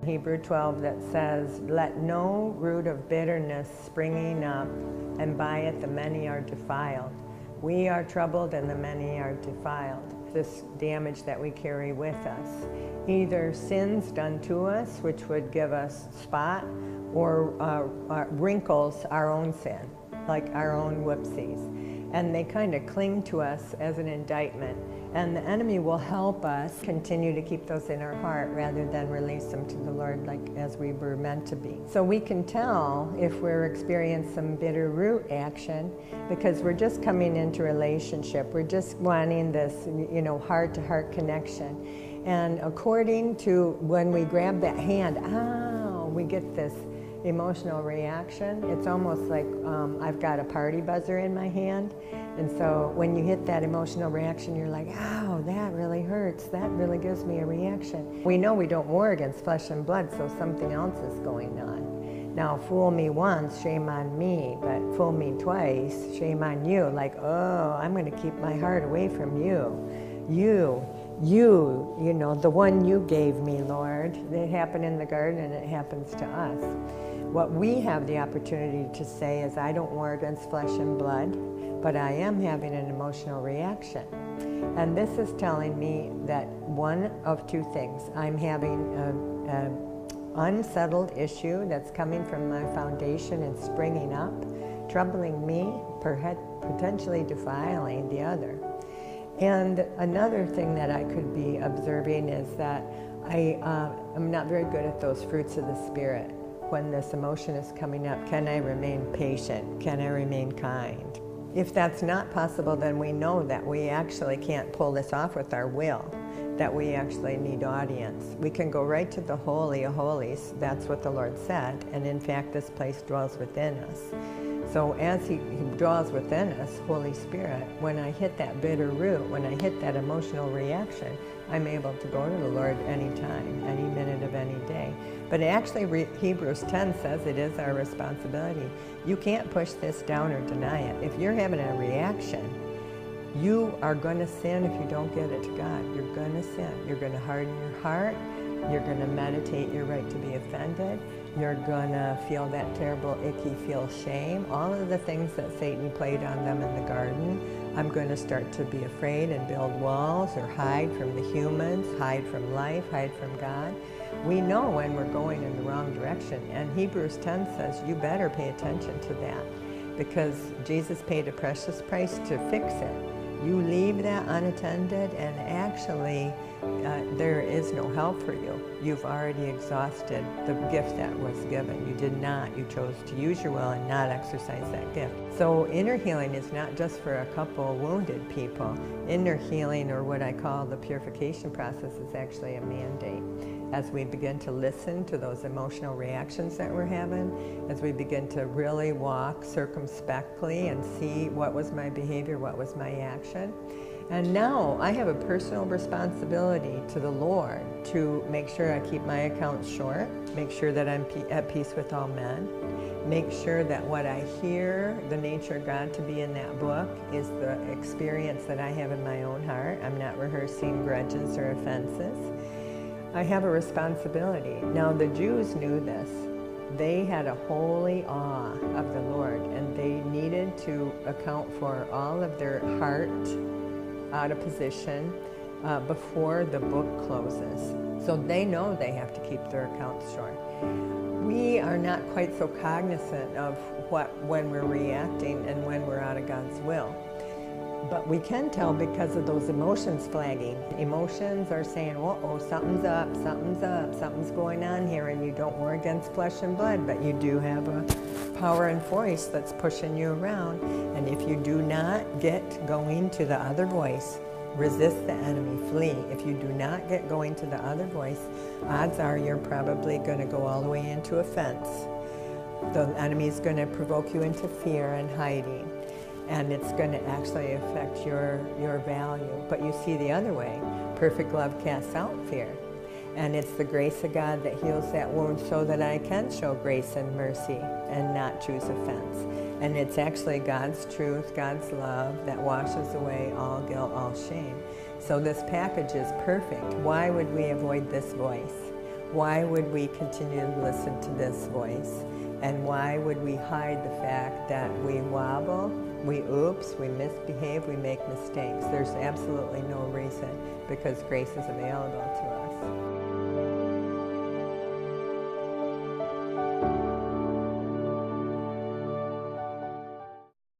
Hebrew 12 that says, let no root of bitterness springing up, and by it the many are defiled. We are troubled and the many are defiled. This damage that we carry with us. Either sins done to us, which would give us spot, or wrinkles, our own sin, like our own whoopsies. And they kind of cling to us as an indictment. And the enemy will help us continue to keep those in our heart rather than release them to the Lord like as we were meant to be. So we can tell if we're experiencing some bitter root action because we're just coming into relationship. We're just wanting this, heart-to-heart connection. And according to when we grab that hand, we get this emotional reaction. It's almost like I've got a party buzzer in my hand. And so when you hit that emotional reaction, you're like, ow, that really hurts. That really gives me a reaction. We know we don't war against flesh and blood, so something else is going on. Now, fool me once, shame on me, but fool me twice, shame on you. Like, oh, I'm going to keep my heart away from you. You, the one you gave me, Lord. It happened in the garden and it happens to us. What we have the opportunity to say is, I don't war against flesh and blood, but I am having an emotional reaction. And this is telling me that one of two things. I'm having an unsettled issue that's coming from my foundation and springing up, troubling me, potentially defiling the other. And another thing that I could be observing is that I'm not very good at those fruits of the Spirit. When this emotion is coming up, can I remain patient? Can I remain kind? If that's not possible, then we know that we actually can't pull this off with our will, that we actually need audience. We can go right to the Holy of Holies. That's what the Lord said. And in fact, this place dwells within us. So as He dwells within us, Holy Spirit, when I hit that bitter root, when I hit that emotional reaction, I'm able to go to the Lord anytime, any minute of any day. But actually, Hebrews 10 says it is our responsibility. You can't push this down or deny it. If you're having a reaction, you are going to sin if you don't get it to God. You're going to sin. You're going to harden your heart. You're going to meditate your right to be offended. You're going to feel that terrible, icky, feel shame. All of the things that Satan played on them in the garden. I'm going to start to be afraid and build walls or hide from the humans, hide from life, hide from God. We know when we're going in the wrong direction. And Hebrews 10 says you better pay attention to that because Jesus paid a precious price to fix it. You leave that unattended and actually there is no help for you. You've already exhausted the gift that was given. You did not. You chose to use your will and not exercise that gift. So inner healing is not just for a couple wounded people. Inner healing, or what I call the purification process, is actually a mandate. As we begin to listen to those emotional reactions that we're having, as we begin to really walk circumspectly and see what was my behavior, what was my action. And now I have a personal responsibility to the Lord to make sure I keep my accounts short, make sure that I'm at peace with all men, make sure that what I hear, the nature of God to be in that book, is the experience that I have in my own heart. I'm not rehearsing grudges or offenses. I have a responsibility. Now the Jews knew this. They had a holy awe of the Lord, and they needed to account for all of their heart out of position before the book closes. So they know they have to keep their accounts short. We are not quite so cognizant of when we're reacting and when we're out of God's will. But we can tell because of those emotions flagging. Emotions are saying, uh-oh, something's up, something's going on here, and you don't war against flesh and blood, but you do have a power and voice that's pushing you around. And if you do not get going to the other voice, resist the enemy, flee. If you do not get going to the other voice, odds are you're probably going to go all the way into offense. The enemy is going to provoke you into fear and hiding. And it's going to actually affect your value. But you see the other way. Perfect love casts out fear. And it's the grace of God that heals that wound so that I can show grace and mercy and not choose offense. And it's actually God's truth, God's love that washes away all guilt, all shame. So this package is perfect. Why would we avoid this voice? Why would we continue to listen to this voice? And why would we hide the fact that we wobble, we oops, we misbehave, we make mistakes? There's absolutely no reason, because grace is available to us.